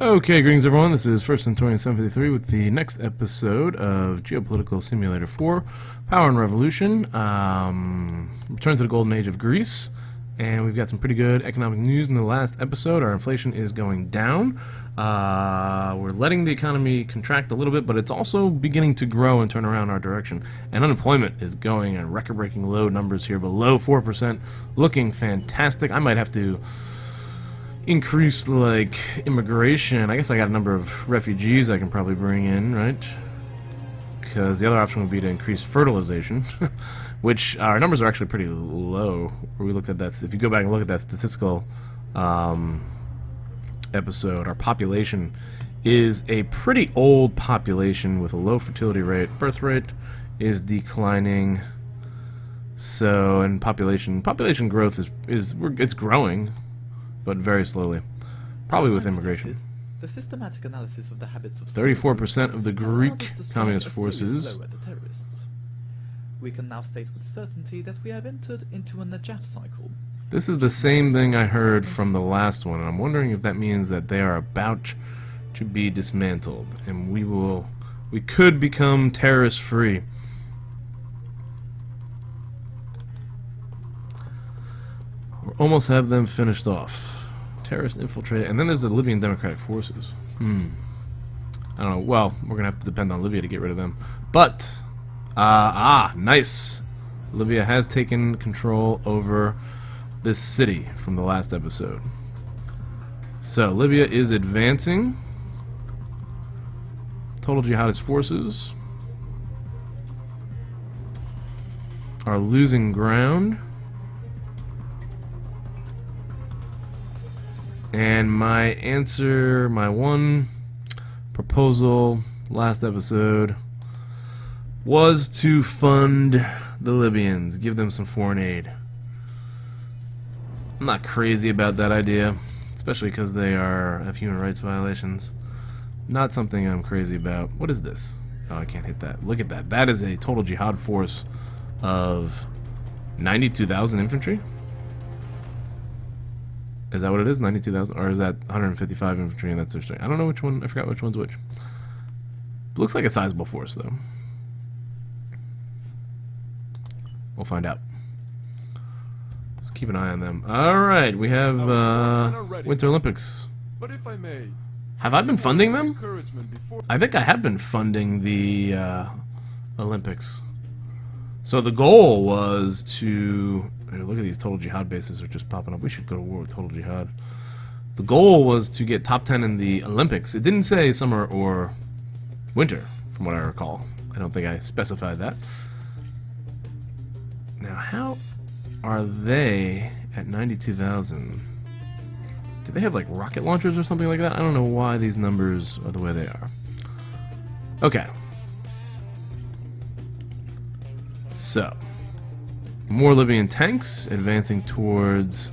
Okay, greetings everyone. This is First Centurion 753 with the next episode of Geopolitical Simulator 4, Power and Revolution. Return to the Golden Age of Greece, and we've got some pretty good economic news in the last episode. Our inflation is going down. We're letting the economy contract a little bit, but it's also beginning to grow and turn around our direction. And unemployment is going at record-breaking low numbers here, below 4%, looking fantastic. I might have to increase like immigration. I guess I got a number of refugees I can probably bring in, right? Because the other option would be to increase fertilization, which our numbers are actually pretty low. Where we looked at that, if you go back and look at that statistical episode, our population is a pretty old population with a low fertility rate. Birth rate is declining. So, and population growth it's growing, but very slowly, probably with immigration. The systematic analysis of the habits of 34% of the Greek communist forces. We can now state with certainty that we have entered into an Najat cycle. This is the same thing I heard from the last one, and I'm wondering if that means that they are about to be dismantled, and we could become terrorist-free. We almost have them finished off. Terrorist infiltrate, and then there's the Libyan Democratic Forces. I don't know. Well, we're gonna have to depend on Libya to get rid of them. But nice. Libya has taken control over this city from the last episode. So Libya is advancing. Total jihadist forces are losing ground. And my answer, my one proposal last episode was to fund the Libyans, give them some foreign aid. I'm not crazy about that idea, especially because they have human rights violations. Not something I'm crazy about. What is this? Oh, I can't hit that. Look at that. That is a total jihad force of 92,000 infantry. Is that what it is? 92,000? Or is that 155 infantry and that's their strength? I don't know which one. I forgot which one's which. Looks like a sizable force, though. We'll find out. Let's keep an eye on them. Alright, we have Winter Olympics. But if I may, have I been funding them? I think I have been funding the Olympics. So the goal was to... Look at these total jihad bases are just popping up. We should go to war with total jihad. The goal was to get top 10 in the Olympics. It didn't say summer or winter, from what I recall. I don't think I specified that. Now, how are they at 92,000? Do they have like rocket launchers or something like that? I don't know why these numbers are the way they are. Okay. So, more Libyan tanks advancing towards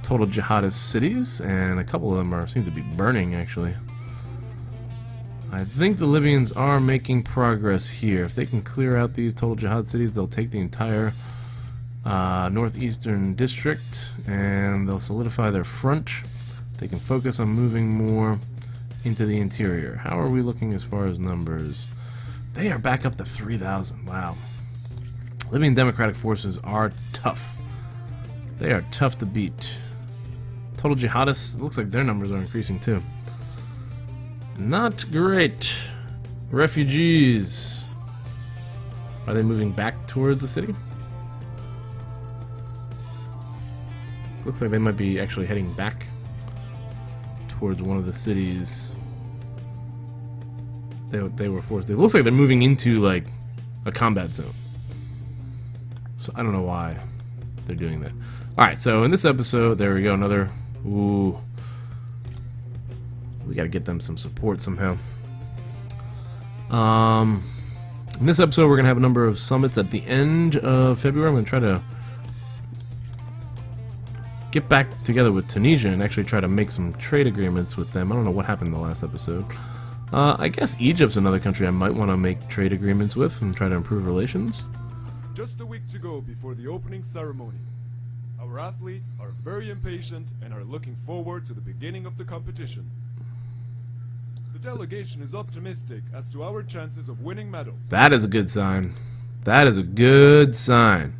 total jihadist cities, and a couple of them seem to be burning, actually. I think the Libyans are making progress here. If they can clear out these total jihad cities, they'll take the entire northeastern district, and they'll solidify their front. They can focus on moving more into the interior. How are we looking as far as numbers? They are back up to 3,000. Wow. Libyan Democratic Forces are tough. They are tough to beat. Total jihadists, it looks like their numbers are increasing too. Not great. Refugees. Are they moving back towards the city? Looks like they might be actually heading back towards one of the cities they were forced. It looks like they're moving into like a combat zone. So I don't know why they're doing that. Alright, so in this episode, there we go, another... Ooh. We gotta get them some support somehow. In this episode, we're gonna have a number of summits at the end of February. I'm gonna try to get back together with Tunisia and actually try to make some trade agreements with them. I don't know what happened in the last episode. I guess Egypt's another country I might want to make trade agreements with and try to improve relations. Just a week to go before the opening ceremony. Our athletes are very impatient and are looking forward to the beginning of the competition. delegation is optimistic as to our chances of winning medals. That is a good sign. That is a good sign.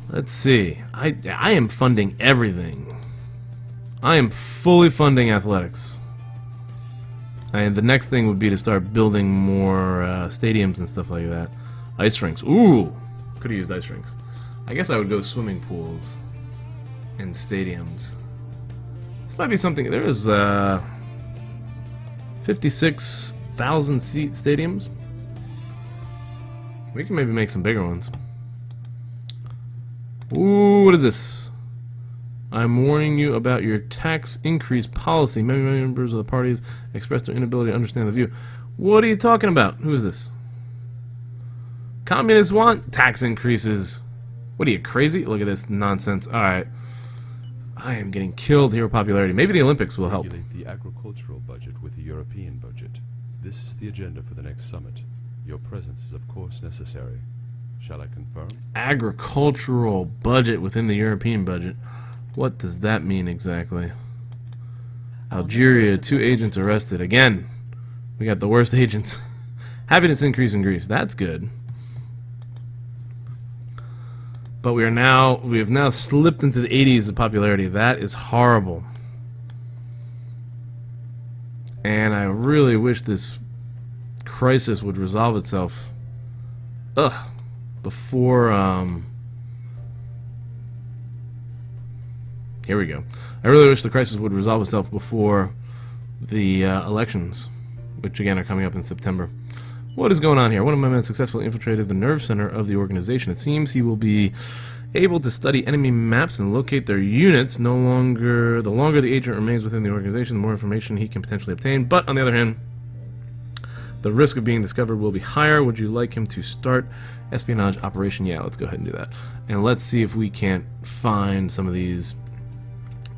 Let's see. I am funding everything. I am fully funding athletics. And the next thing would be to start building more stadiums and stuff like that. Ice rinks. Ooh! Could have used ice rinks. I guess I would go swimming pools and stadiums. This might be something. There's 56,000 seat stadiums. We can maybe make some bigger ones. Ooh, what is this? I'm warning you about your tax increase policy. Many members of the parties expressed their inability to understand the view. What are you talking about? Who is this? Communists want tax increases. What are you, crazy? Look at this nonsense. Alright. I am getting killed here with popularity. Maybe the Olympics will help. Regulate the agricultural budget with the European budget. This is the agenda for the next summit. Your presence is of course necessary. Shall I confirm? Agricultural budget within the European budget. What does that mean exactly? Algeria, 2 agents arrested. Again, we got the worst agents. Happiness increase in Greece. That's good. But we have now slipped into the 80s of popularity. That is horrible. And I really wish this crisis would resolve itself. Before here we go. I really wish the crisis would resolve itself before the elections, which again are coming up in September. What is going on here? One of my men successfully infiltrated the nerve center of the organization. It seems he will be able to study enemy maps and locate their units. The longer the agent remains within the organization, the more information he can potentially obtain. But on the other hand, the risk of being discovered will be higher. Would you like him to start espionage operation? Yeah, let's go ahead and do that. And let's see if we can't find some of these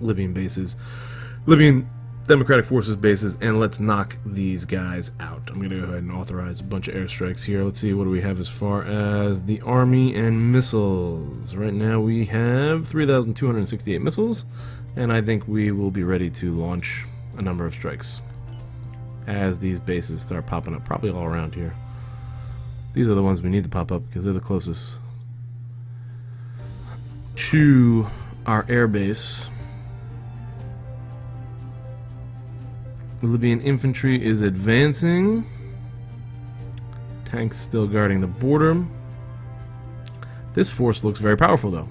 Libyan bases, Libyan Democratic Forces bases, and let's knock these guys out. I'm going to go ahead and authorize a bunch of airstrikes here. Let's see, what do we have as far as the army and missiles? Right now we have 3,268 missiles, and I think we will be ready to launch a number of strikes as these bases start popping up, probably all around here. These are the ones we need to pop up because they're the closest to our air base. The Libyan infantry is advancing. Tanks still guarding the border. This force looks very powerful though,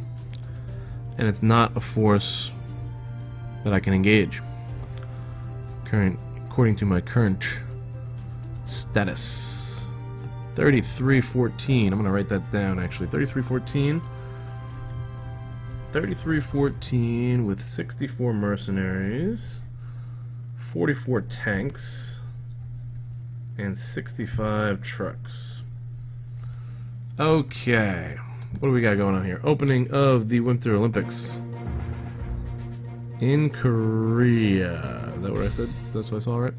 and it's not a force that I can engage according to my current status. 3314. I'm gonna write that down actually. 3314. 3314 with 64 mercenaries, 44 tanks, and 65 trucks. Okay, what do we got going on here? Opening of the Winter Olympics in Korea. Is that what I said? That's what I saw, right?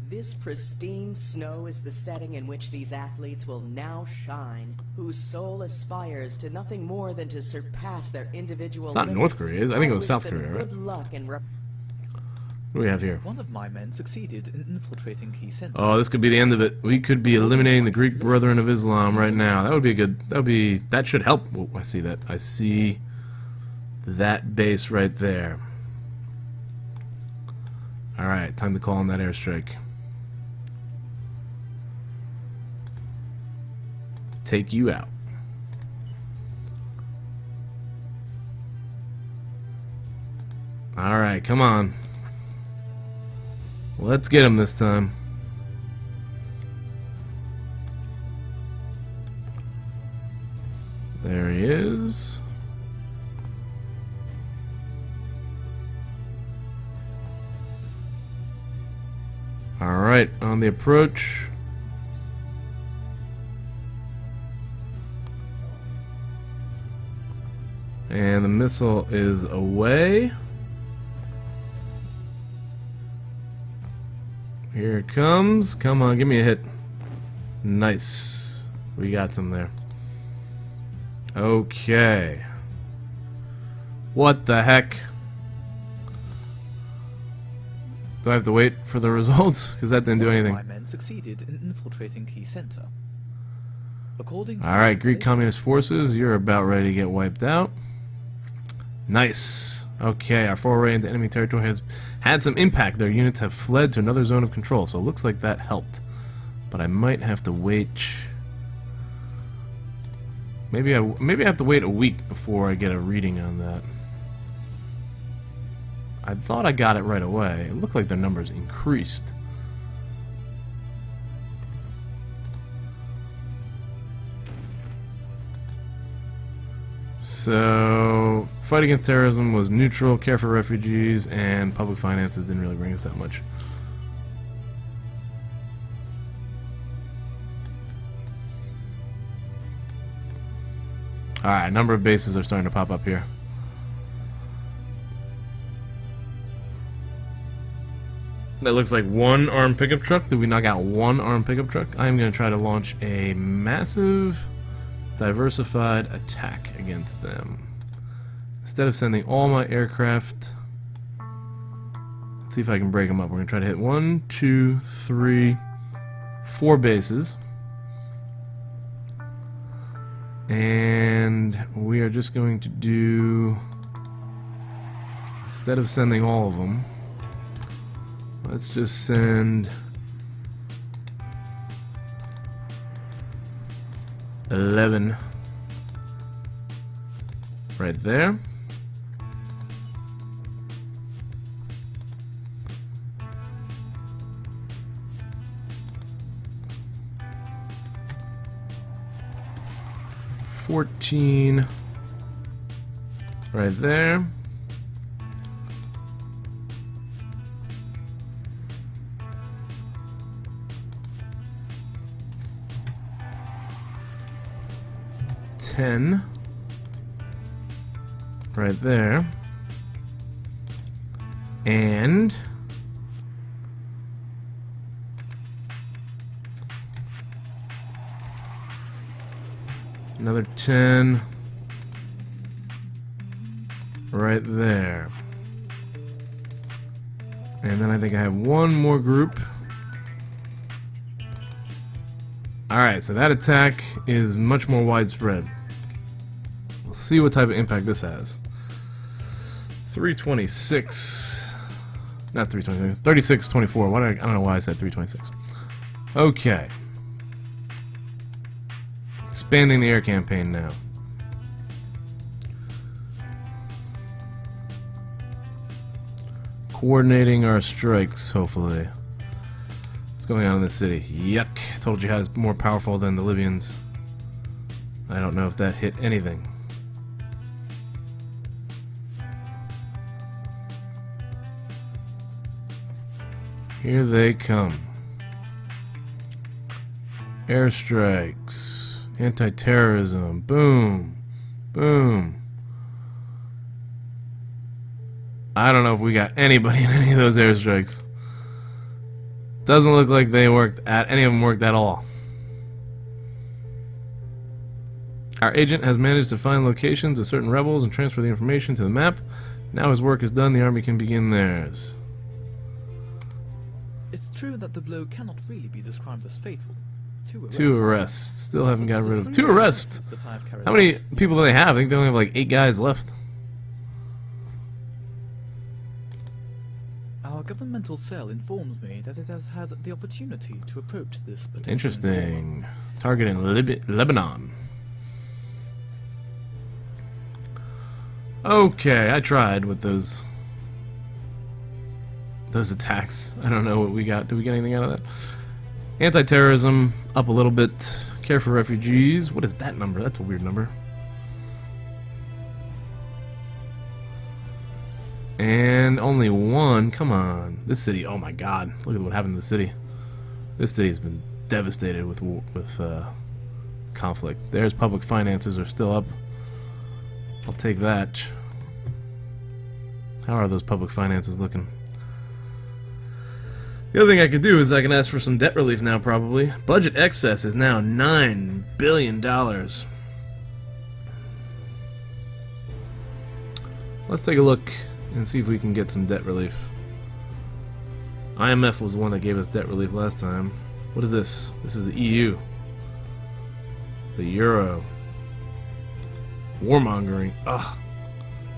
This pristine snow is the setting in which these athletes will now shine, whose soul aspires to nothing more than to surpass their individual It's not limits. North Korea, is it? I think it was wish South them Korea, right? Good luck and What do we have here? One of my men succeeded in infiltrating key centers. Oh, this could be the end of it. We could be eliminating the Greek Brethren of Islam right now. That would be a good. That should help. Oh, I see that. I see that base right there. All right, time to call on that airstrike. Take you out. All right, come on. Let's get him this time. There he is. All right, on the approach. And the missile is away. Here it comes. Come on, give me a hit. Nice. We got some there. Okay. What the heck? Do I have to wait for the results? Because that didn't do anything. My men succeeded in infiltrating key center. According to Alright, Greek Communist forces, you're about ready to get wiped out. Nice. Okay, our foray into enemy territory has had some impact. Their units have fled to another zone of control, so it looks like that helped. But I might have to wait. Maybe I have to wait a week before I get a reading on that. I thought I got it right away. It looked like their numbers increased. So, fight against terrorism was neutral, care for refugees, and public finances didn't really bring us that much. Alright, number of bases are starting to pop up here. That looks like one armed pickup truck. Did we knock out one armed pickup truck? I am going to try to launch a massive diversified attack against them. Instead of sending all my aircraft, let's see if I can break them up. We're going to try to hit 1, 2, 3, 4 bases. And we are just going to do, instead of sending all of them, let's just send 11 right there. $14 right there. $10 right there. And another 10 right there. And then I think I have one more group. Alright, so that attack is much more widespread. We'll see what type of impact this has. 326. Not 326. 3624. I don't know why I said 326. Okay. Expanding the air campaign now. Coordinating our strikes, hopefully. What's going on in this city? Yuck. Told you how it's more powerful than the Libyans. I don't know if that hit anything. Here they come. Airstrikes. Anti-terrorism. Boom. Boom. I don't know if we got anybody in any of those airstrikes. Doesn't look like they worked at any of them worked at all. Our agent has managed to find locations of certain rebels and transfer the information to the map. Now his work is done, the army can begin theirs. It's true that the blow cannot really be described as fatal. 2 arrests. Still haven't got rid of 2 arrests. How many people do they have? I think they only have like 8 guys left. Our governmental cell informs me that it has had the opportunity to approach this potential. Interesting. Target in Lebanon. Okay, I tried with those attacks. I don't know what we got. Did we get anything out of that? Anti-terrorism up a little bit. Care for refugees. What is that number? That's a weird number. And only 1. Come on. This city. Oh my god. Look at what happened to the city. This city has been devastated with conflict. There's public finances are still up. I'll take that. How are those public finances looking? The other thing I could do is I can ask for some debt relief now, probably. Budget excess is now $9 billion. Let's take a look and see if we can get some debt relief. IMF was the one that gave us debt relief last time. What is this? This is the EU. The Euro. Warmongering. Ugh.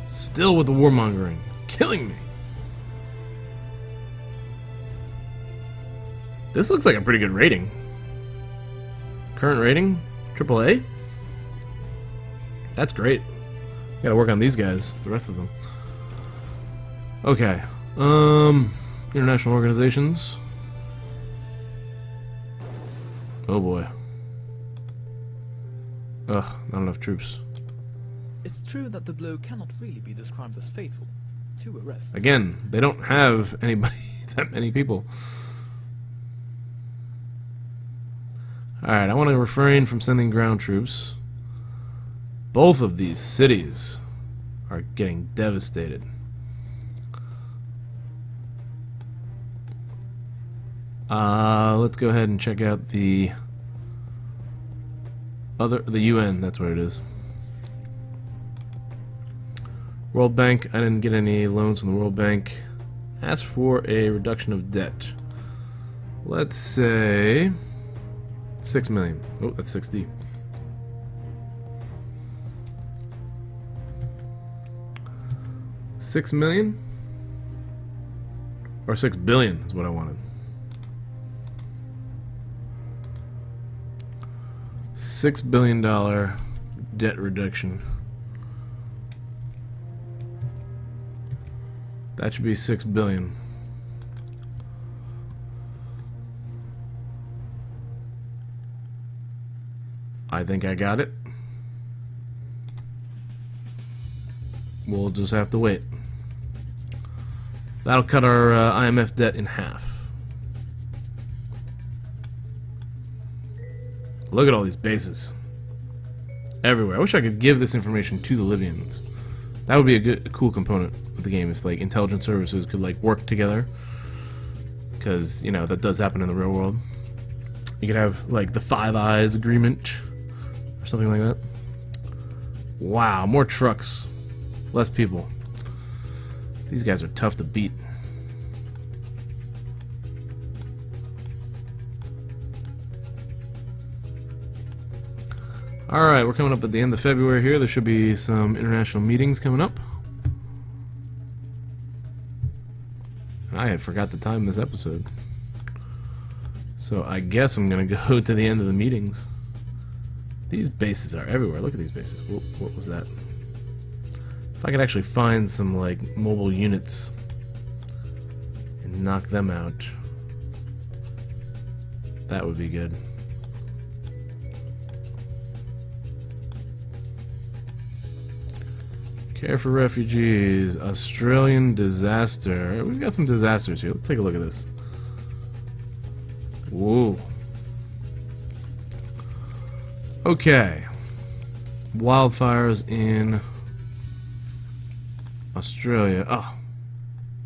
Still with the warmongering. It's killing me. This looks like a pretty good rating. Current rating? AAA? That's great. Gotta work on these guys, the rest of them. Okay. International organizations. Oh boy. Ugh, not enough troops. It's true that the blow cannot really be described as fatal. 2 arrests. Again, they don't have anybody, that many people. Alright, I want to refrain from sending ground troops. Both of these cities are getting devastated. Let's go ahead and check out the UN, that's what it is. World Bank, I didn't get any loans from the World Bank. Ask for a reduction of debt. Let's say 6 million. Oh, that's 60. $6 million? Or 6 billion is what I wanted. $6 billion debt reduction. That should be 6 billion. I think I got it. We'll just have to wait. That'll cut our IMF debt in half. Look at all these bases. Everywhere. I wish I could give this information to the Libyans. That would be a cool component of the game if like intelligence services could like work together. Because, you know, that does happen in the real world. You could have like the Five Eyes agreement or something like that. Wow, more trucks. Less people. These guys are tough to beat. Alright, we're coming up at the end of February here. There should be some international meetings coming up. I had forgot to time this episode. So I guess I'm going to go to the end of the meetings. These bases are everywhere. Look at these bases. What was that? If I could actually find some like mobile units and knock them out, that would be good. Care for refugees, Australian disaster. We've got some disasters here. Let's take a look at this. Whoa. Okay. Wildfires in Australia. Oh,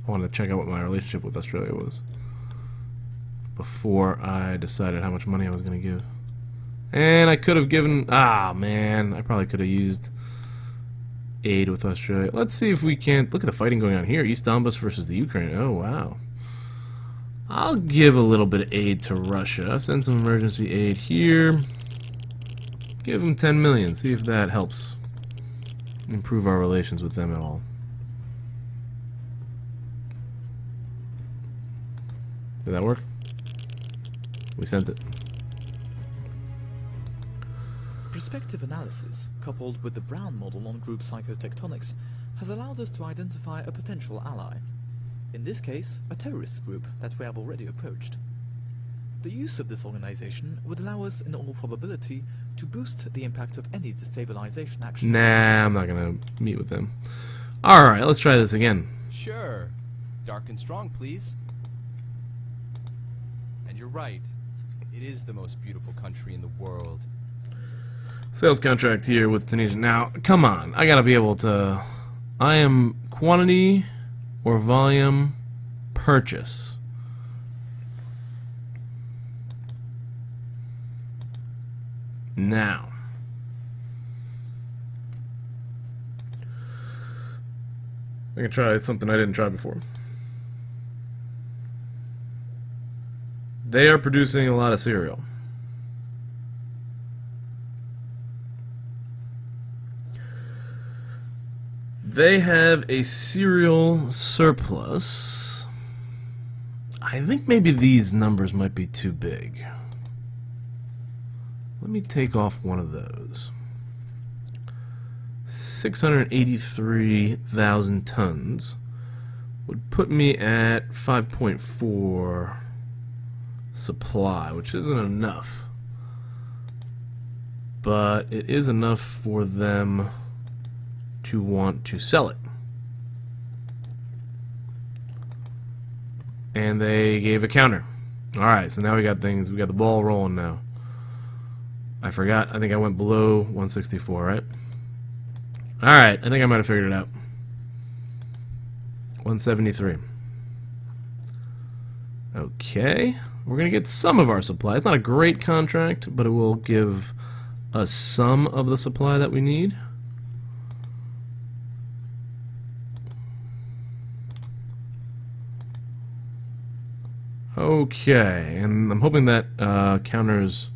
I wanted to check out what my relationship with Australia was before I decided how much money I was going to give. And I could have given... Ah, man. I probably could have used aid with Australia. Let's see if we can't... Look at the fighting going on here. East Donbass versus the Ukraine. Oh, wow. I'll give a little bit of aid to Russia. Send some emergency aid here. Give them 10 million. See if that helps improve our relations with them at all. Did that work? We sent it. Prospective analysis, coupled with the Brown model on group psychotectonics, has allowed us to identify a potential ally. In this case, a terrorist group that we have already approached. The use of this organization would allow us, in all probability, to boost the impact of any destabilization action. Nah, I'm not gonna meet with them. Alright, let's try this again. Sure. Dark and strong, please. And you're right. It is the most beautiful country in the world. Sales contract here with Tunisian. Now, come on. I gotta be able to... I am quantity or volume purchase. Now. I can try something I didn't try before. They are producing a lot of cereal. They have a cereal surplus. I think maybe these numbers might be too big. Let me take off one of those. 683,000 tons would put me at 5.4 supply, which isn't enough. But it is enough for them to want to sell it. And they gave a counter. Alright, so now we got things, we got the ball rolling now. I forgot, I think I went below 164, right? Alright, I think I might have figured it out. 173. Okay, we're going to get some of our supply. It's not a great contract, but it will give us some of the supply that we need. Okay, and I'm hoping that counters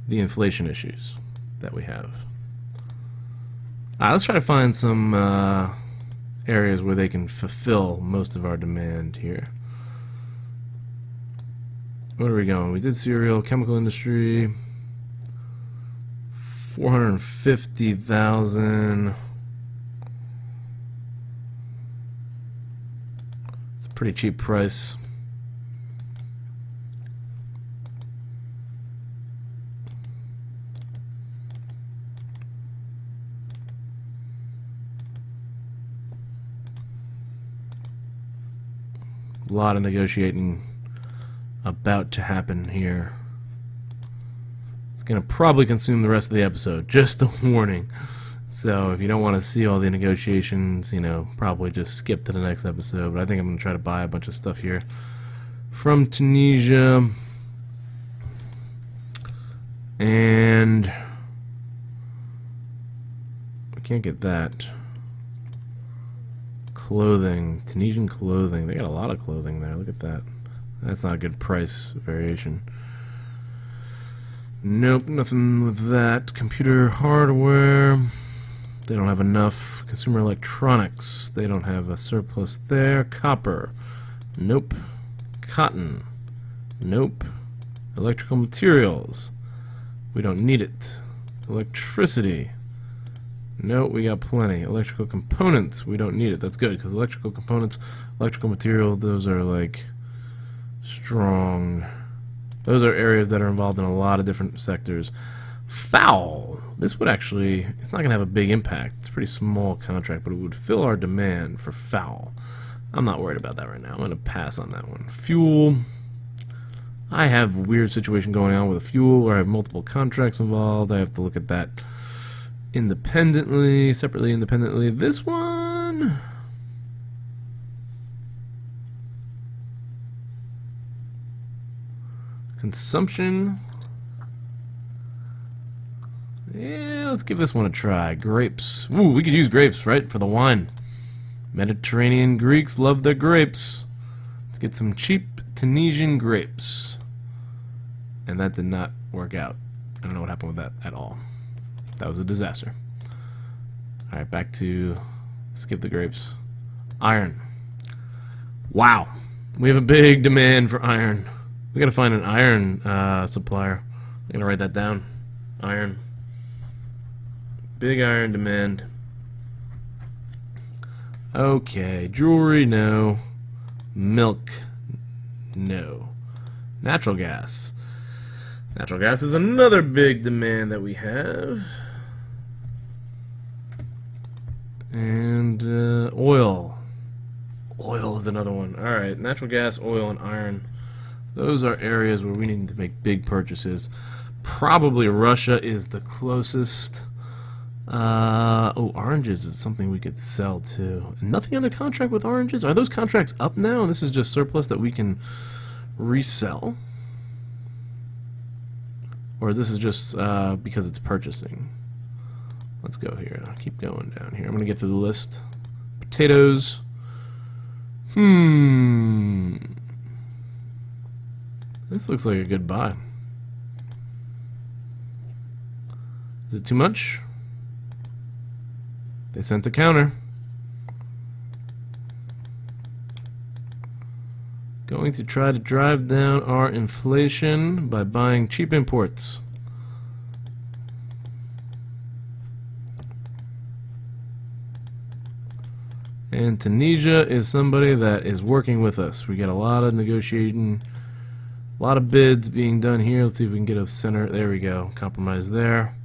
the inflation issues that we have. Let's try to find some areas where they can fulfill most of our demand here. Where are we going? We did cereal, chemical industry, 450,000. It's a pretty cheap price. A lot of negotiating about to happen here. It's going to probably consume the rest of the episode, just a warning. So if you don't want to see all the negotiations, you know, probably just skip to the next episode. But I think I'm going to try to buy a bunch of stuff here from Tunisia. And I can't get that. Clothing, Tunisian clothing. They got a lot of clothing there. Look at that. That's not a good price variation. Nope, nothing with that. Computer hardware. They don't have enough. Consumer electronics. They don't have a surplus there. Copper. Nope. Cotton. Nope. Electrical materials. We don't need it. Electricity. No, we got plenty. Electrical components, we don't need it. That's good, because electrical components, electrical material, those are like strong. Those are areas that are involved in a lot of different sectors. Foul. This would actually, it's not going to have a big impact. It's a pretty small contract, but it would fill our demand for foul. I'm not worried about that right now. I'm going to pass on that one. Fuel. I have a weird situation going on with the fuel where I have multiple contracts involved. I have to look at that independently, separately, independently. This one, consumption. Yeah, let's give this one a try. Grapes. Ooh, we could use grapes, right, for the wine. Mediterranean Greeks love their grapes. Let's get some cheap Tunisian grapes. And that did not work out. I don't know what happened with that at all. That was a disaster. Alright, back to skip the grapes. Iron. Wow. We have a big demand for iron. We gotta find an iron supplier. I'm gonna write that down. Iron. Big iron demand. Okay. Jewelry, no. Milk, no. Natural gas. Natural gas is another big demand that we have. And oil. Oil is another one. Alright, natural gas, oil, and iron. Those are areas where we need to make big purchases. Probably Russia is the closest. Oh, oranges is something we could sell too. Nothing under contract with oranges? Are those contracts up now? And this is just surplus that we can resell? Or this is just because it's purchasing? Let's go here. I'll keep going down here. I'm going to get through the list. Potatoes. This looks like a good buy. Is it too much? They sent the counter. Going to try to drive down our inflation by buying cheap imports. And Tunisia is somebody that is working with us. We got a lot of negotiating, a lot of bids being done here. Let's see if we can get a center. There we go. Compromise there.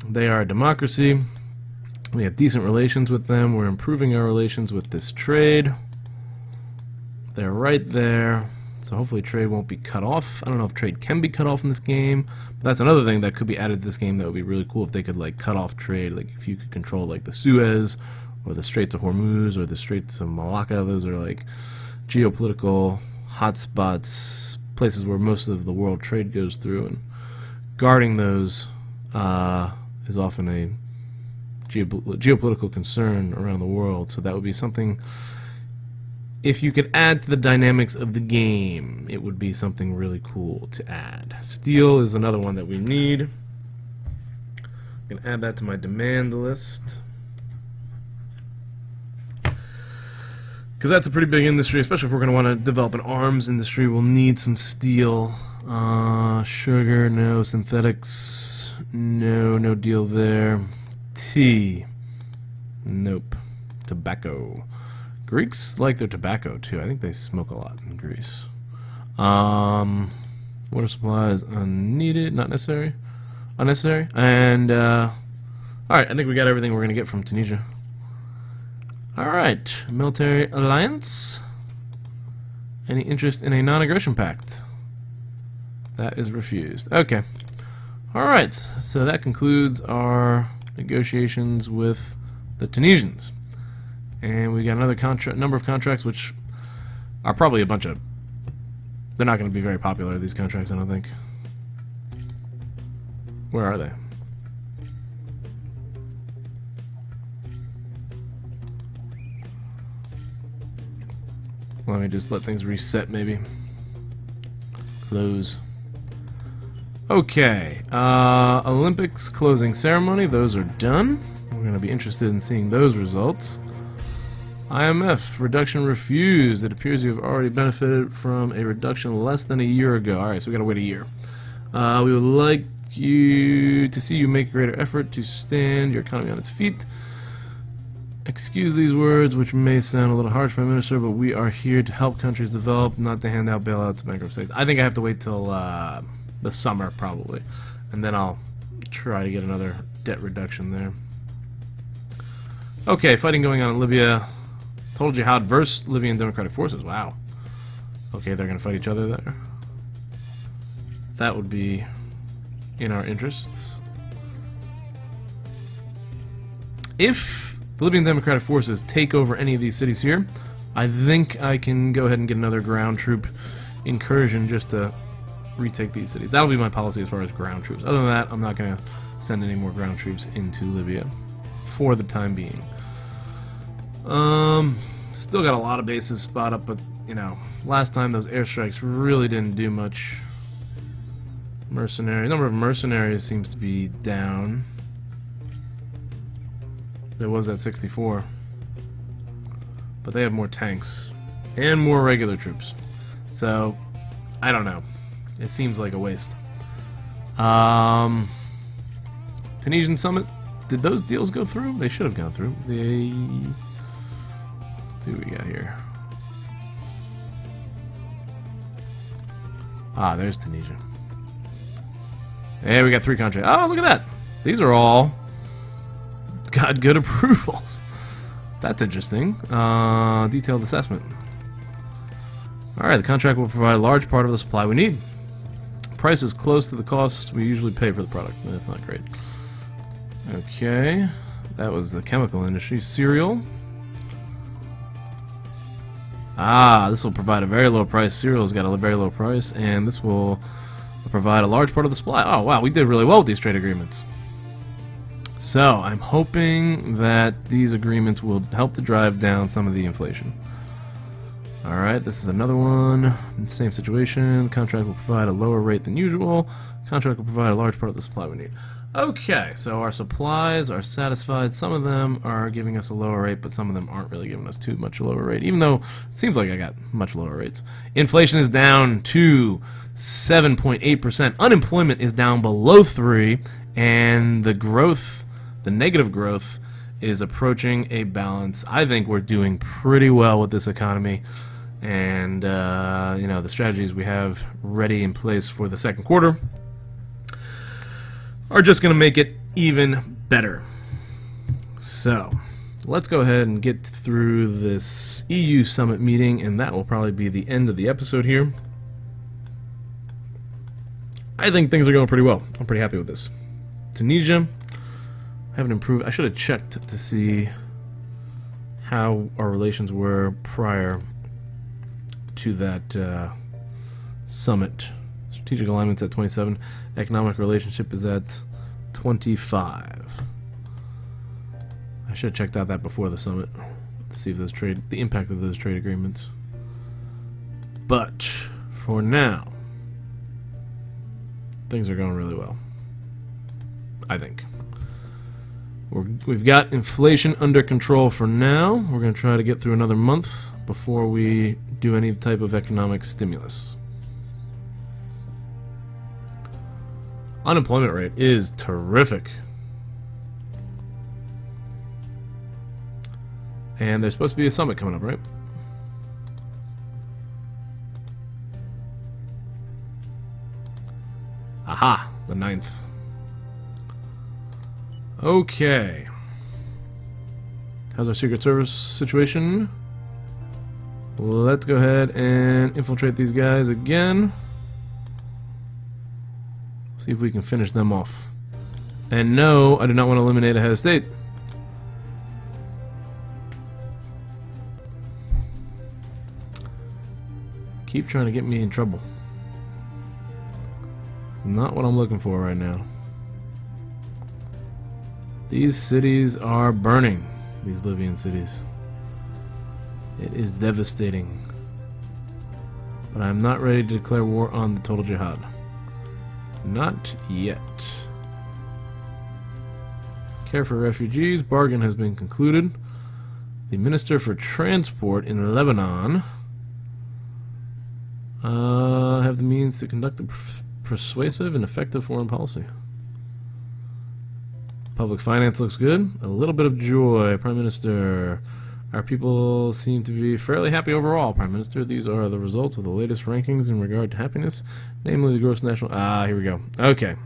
They are a democracy. We have decent relations with them. We're improving our relations with this trade. They're right there. So hopefully trade won't be cut off. I don't know if trade can be cut off in this game, but that's another thing that could be added to this game that would be really cool if they could like cut off trade. Like if you could control like the Suez or the Straits of Hormuz or the Straits of Malacca. Those are like geopolitical hotspots, places where most of the world trade goes through, and guarding those is often a geopolitical concern around the world. So that would be something, if you could add to the dynamics of the game, it would be something really cool to add. Steel is another one that we need. I'm going to add that to my demand list, because that's a pretty big industry, especially if we're going to want to develop an arms industry. We'll need some steel. Sugar, no. Synthetics, no deal there. Tea, nope. Tobacco. Greeks like their tobacco too. I think they smoke a lot in Greece. Water supplies unneeded, not necessary, unnecessary. And all right, I think we got everything we're gonna get from Tunisia. All right, military alliance. Any interest in a non-aggression pact? That is refused. Okay. All right, so that concludes our negotiations with the Tunisians. And we got another number of contracts, which are probably a bunch of... They're not going to be very popular, these contracts, I don't think. Where are they? Let me just let things reset, maybe. Close. Okay. Olympics closing ceremony. Those are done. We're going to be interested in seeing those results. IMF reduction refused. It appears you have already benefited from a reduction less than a year ago. Alright, so we got to wait a year. We would like you to see you make greater effort to stand your economy on its feet. Excuse these words, which may sound a little harsh, Prime Minister, but we are here to help countries develop, not to hand out bailouts to bankrupt states. I think I have to wait till the summer, probably, and then I'll try to get another debt reduction there. Okay, fighting going on in Libya. Told you how adverse Libyan Democratic Forces. Wow. Okay, they're going to fight each other there. That would be in our interests. If the Libyan Democratic Forces take over any of these cities here, I think I can go ahead and get another ground troop incursion just to retake these cities. That'll be my policy as far as ground troops. Other than that, I'm not going to send any more ground troops into Libya for the time being. Still got a lot of bases spot up, but, you know, last time those airstrikes really didn't do much. Mercenary. Number of mercenaries seems to be down. It was at 64. But they have more tanks. And more regular troops. So, I don't know. It seems like a waste. Tunisian summit. Did those deals go through? They should have gone through. Let's see what we got here. Ah, there's Tunisia. Hey, we got 3 contracts. Oh, look at that. These are all got good approvals. That's interesting. Detailed assessment. Alright, the contract will provide a large part of the supply we need. Price is close to the cost we usually pay for the product. That's not great. Okay, that was the chemical industry. Cereal. Ah, this will provide a very low price. Cereal's got a very low price, and this will provide a large part of the supply. Oh, wow, we did really well with these trade agreements. So, I'm hoping that these agreements will help to drive down some of the inflation. Alright, this is another one. Same situation. Contract will provide a lower rate than usual. Contract will provide a large part of the supply we need. Okay, so our supplies are satisfied. Some of them are giving us a lower rate, but some of them aren't really giving us too much lower rate, even though it seems like I got much lower rates. Inflation is down to 7.8%. Unemployment is down below 3%, and the growth, the negative growth, is approaching a balance. I think we're doing pretty well with this economy, and you know, the strategies we have ready in place for the second quarter are just going to make it even better. So let's go ahead and get through this EU summit meeting, and that will probably be the end of the episode here. I think things are going pretty well. I'm pretty happy with this. Tunisia, haven't improved. I should have checked to see how our relations were prior to that summit. Strategic alignment's at 27. Economic relationship is at 25. I should have checked out that before the summit to see if those the impact of those trade agreements. But for now, things are going really well, I think. We've got inflation under control for now. We're going to try to get through another month before we do any type of economic stimulus. Unemployment rate is terrific. And there's supposed to be a summit coming up, right? Aha, the 9th. Okay. How's our Secret Service situation? Let's go ahead and infiltrate these guys again. See if we can finish them off. And no, I do not want to eliminate a head of state. Keep trying to get me in trouble. Not what I'm looking for right now. These cities are burning. These Libyan cities. It is devastating. But I'm not ready to declare war on the total jihad. Not yet. Care for refugees. Bargain has been concluded. The Minister for Transport in Lebanon have the means to conduct a persuasive and effective foreign policy. Public finance looks good. A little bit of joy, Prime Minister. Our people seem to be fairly happy overall, Prime Minister. These are the results of the latest rankings in regard to happiness, namely the gross national... here we go. Okay.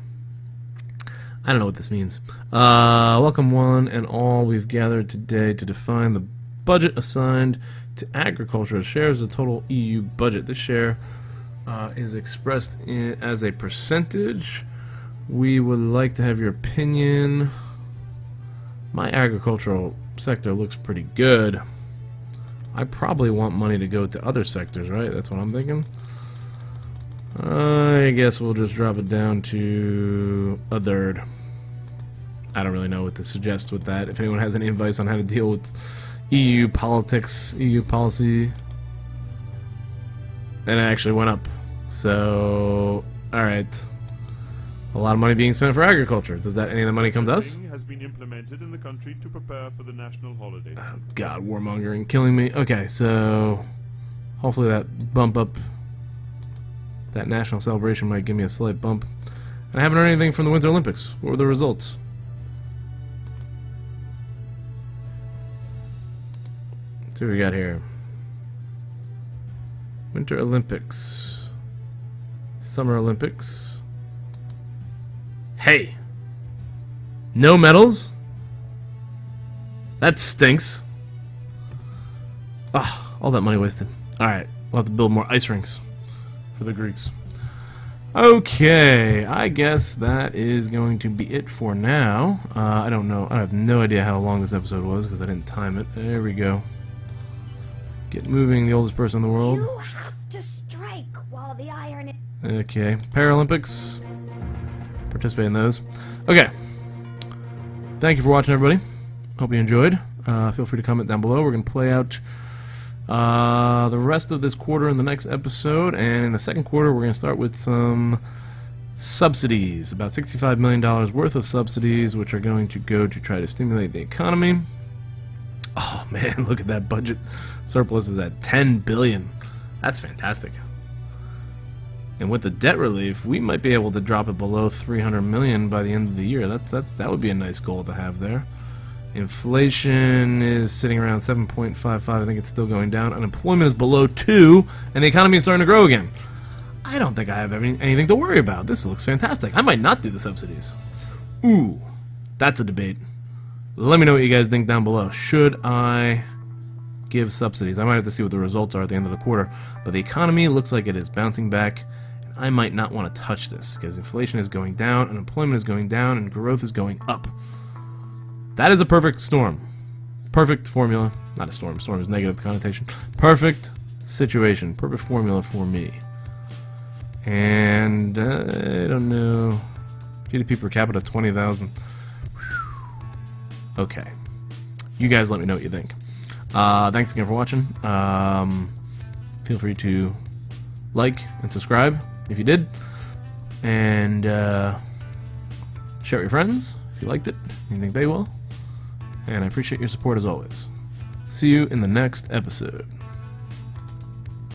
I don't know what this means. Welcome one and all. We've gathered today to define the budget assigned to agriculture as shares of the total EU budget. This share is expressed as a percentage. We would like to have your opinion. My agricultural sector looks pretty good. I probably want money to go to other sectors, right? That's what I'm thinking. I guess we'll just drop it down to a third. I don't really know what to suggest with that. If anyone has any advice on how to deal with EU politics, EU policy, and it actually went up. So, alright. A lot of money being spent for agriculture. Does that any of the money come to us? Has been implemented in the country to prepare for the national holiday. Oh God, warmongering, killing me. Okay, so hopefully that bump up, that national celebration might give me a slight bump. And I haven't heard anything from the Winter Olympics. What were the results? Let's see what we got here. Winter Olympics. Summer Olympics. Hey! No medals? That stinks. Ah, all that money wasted. Alright, we'll have to build more ice rinks for the Greeks. Okay, I guess that is going to be it for now. I don't know. I have no idea how long this episode was because I didn't time it. There we go. Get moving, the oldest person in the world. You have to strike while the iron is... Okay, Paralympics. Participate in those. Okay. Thank you for watching, everybody. Hope you enjoyed. Feel free to comment down below. We're going to play out the rest of this quarter in the next episode, and in the second quarter we're going to start with some subsidies, about $65 million worth of subsidies, which are going to go to try to stimulate the economy. Oh man, look at that budget surplus is at $10 billion. That's fantastic. And with the debt relief, we might be able to drop it below $300 million by the end of the year. That would be a nice goal to have there. Inflation is sitting around 7.55. I think it's still going down. Unemployment is below 2, and the economy is starting to grow again. I don't think I have anything to worry about. This looks fantastic. I might not do the subsidies. Ooh, that's a debate. Let me know what you guys think down below. Should I give subsidies? I might have to see what the results are at the end of the quarter. But the economy looks like it is bouncing back. I might not want to touch this because inflation is going down, unemployment is going down, and growth is going up. That is a perfect storm. Perfect formula. Not a storm. Storm is negative connotation. Perfect situation. Perfect formula for me. And I don't know. GDP per capita 20,000. Okay. You guys let me know what you think. Thanks again for watching. Feel free to like and subscribe if you did, and share with your friends if you liked it and you think they will. And I appreciate your support as always. See you in the next episode.